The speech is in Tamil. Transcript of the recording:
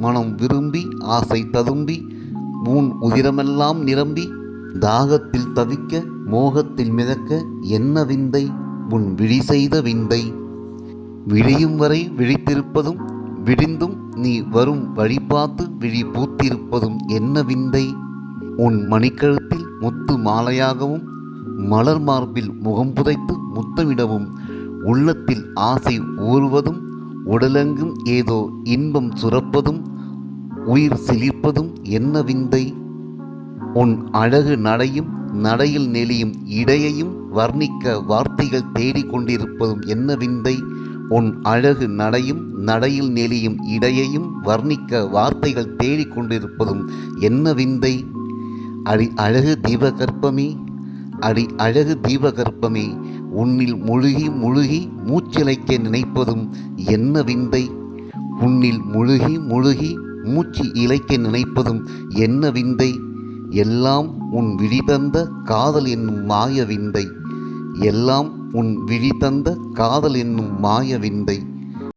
மனம் விரும்பி ஆசை ததும்பி ஊன் உதிரமெல்லாம் நிரம்பி தாகத்தில் தவிக்க மோகத்தில் மிதக்க என்ன விந்தை உன் விழி செய்த விந்தை. விழியும் வரை விழித்திருப்பதும் விடிந்தும் நீ வரும் வழி பார்த்து விழி பூத்திருப்பதும் என்ன விந்தை. உன் மணிக்கழுத்தில் முத்து மாலையாகவும் மலர் மார்பில் முகம் புதைத்து முத்தமிடவும் உள்ளத்தில் ஆசை ஊறுவதும் உடலெங்கும் ஏதோ இன்பம் சுரப்பதும் உயிர் சிலிர்ப்பதும் என்ன விந்தை. உன் அழகு நடையும் நடையில் நெளியும் இடையையும் வர்ணிக்க வார்த்தைகள் தேடிக்கொண்டிருப்பதும் என்ன விந்தை. உன் அழகு நடையும் நடையில் நெளியும் இடையையும் வர்ணிக்க வார்த்தைகள் தேடிக்கொண்டிருப்பதும் என்ன விந்தை. அடி அழகு தீபகற்பமே, அடி அழகு தீபகற்பமே, உன்னில் முழுகி முழுகி மூச்சிலைக்க நினைப்பதும் என்ன விந்தை. உன்னில் முழுகி முழுகி மூச்சு இழைக்க நினைப்பதும் என்ன விந்தை. எல்லாம் உன் விழி தந்த காதல் என்னும் மாய விந்தை. எல்லாம் உன் விழி தந்த காதல் என்னும் மாய விந்தை.